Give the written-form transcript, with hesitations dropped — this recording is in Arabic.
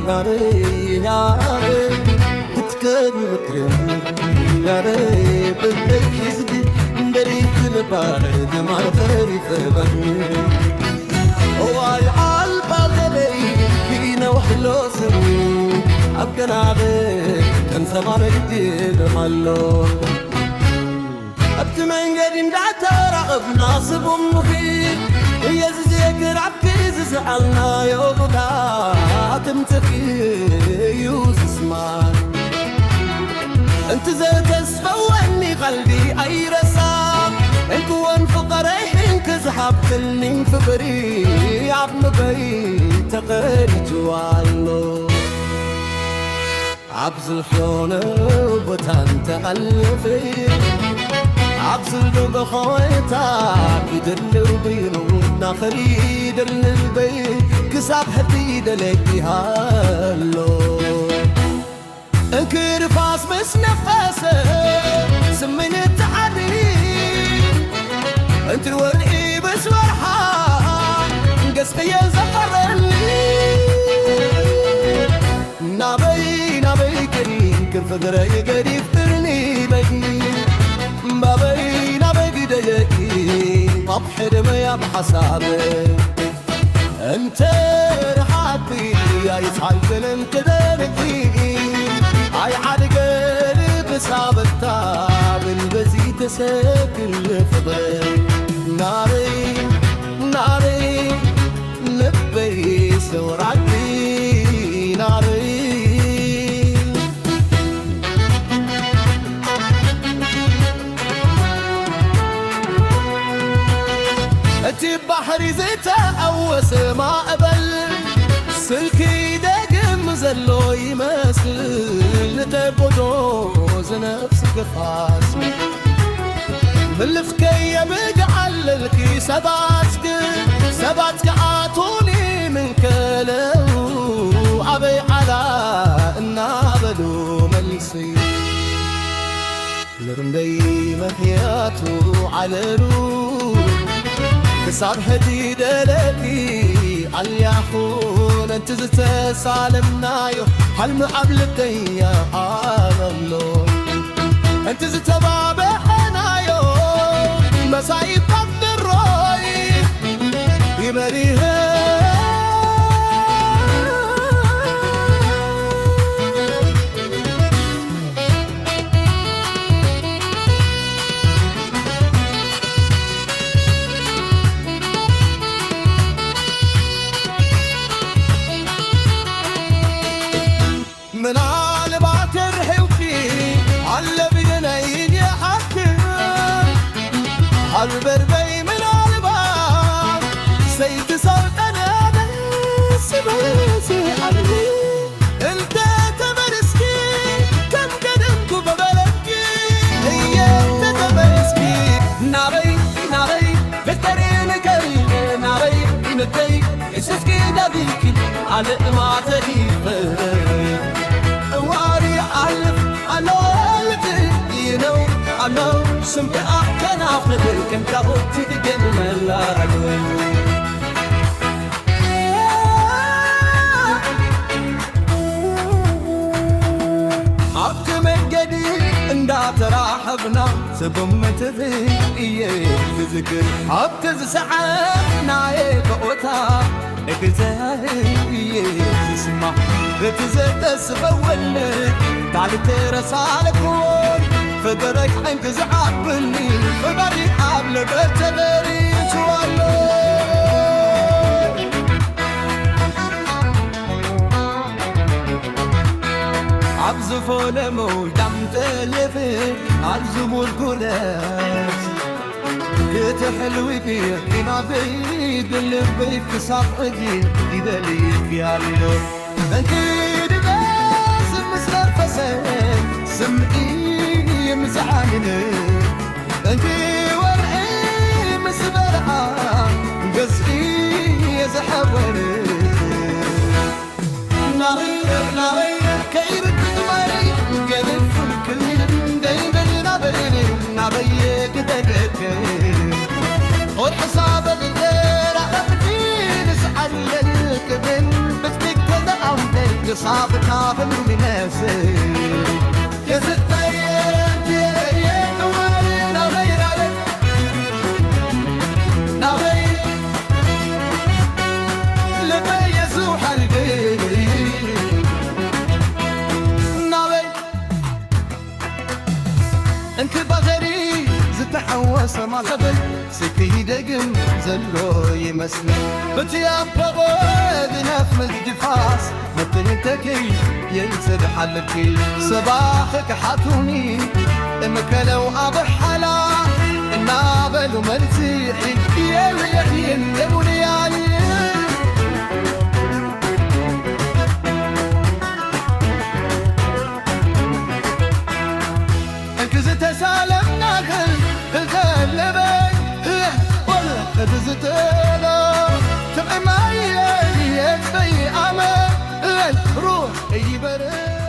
ناري تتكن مكرم ناري بالحزد دريت البارد ما فريف بني واي عالبالي فينا وحلو سمي أبقنا عبد كان سبار جديد حلو أبت من قديم دعتا رغب ناصب ومفيد يزيك رعبكي زعلنا يوبدا تمتكي يوسمع انت زي تسفوني قلبي اي رسام انكوان فقري انك زحبتلني فقري عبن بيت تقريت وعلو عبز الحيون وبتان تألفي عبز الدب خويتا يدلو بينو ناخري يدل البيت كساب حديد لكي هالو انكر فاس بس نفسه سمين التحدي انت الورقي بس ورحان قسقي زفر اللي نابي كريم كيف قرأي قريب ترني بي بابي نابي قديكي طبحر ما بحسابي انت رحابي يا يسحل فيلم كدرتي اي عاد قلب سابتا بالبزي تسكر فضي ناري لبي سورعتي ناري اتي بحري زيتا او سما قبل سلكي داقم زلو يمثل لتبودوز نفسك فاس بالفكية بقعللكي سباتك عاتوني من كلو عبي على النابلو ملسي لرمدي مهياتو على روح كسار حديد لكي عالياخون انت زت سالمنايو هالمقابلتي يا عالملو انت زت بابحنايو مسايب قد الروي يمريها من عالبات الحوكي على بدنين يا حكي هالبربي من عالبات سيد صوت انا بس حبيبي انت تمرسكي كم قدمكو ببلدكي هي انت تمرسكي ناري بترين كريم ناري نتي اسسكي دبيكي على ما تهيب I know some I can after the can travel to the game my life. حكم الجديد ان تراحبنا سبمت في تذكر حبت ساعتنا يقوتا اكزاهي تسمع بتزت سبول تعال ترسالكون فدرك عنك زعبني فبري قبل بتبري شوالو عبزفو لمو دم تلفي عبزمو القلاس يتحلوي فيك ما بيد اللي بيك صفقي إذا ليك يا اللو أكيد بس مسنفسك سمعي مزعلني انتي ورقي مسبرعة قصدي يزحوني ناري كيف تماري قلب كل دايما نبي قدرك والحساب الغير عرفتي نسعى لك من بس بك تدعم قصابتها بالمناسب يا زتين يا نواري نغير عليك نغير لبيزو حلقي نغير انك بغري زتحوس ما قبل سكي دقم زلو يمسني بتياب بغد نفمد جفاس متنتكي ينسد حلكي صباحك حاتوني امك لو اضح حلا النابل ومرتيحي يليحين يبوني علي انكزت سالمنا الغلبي ولا خدزتنا تبقى معي يكفي عمل روح يبرد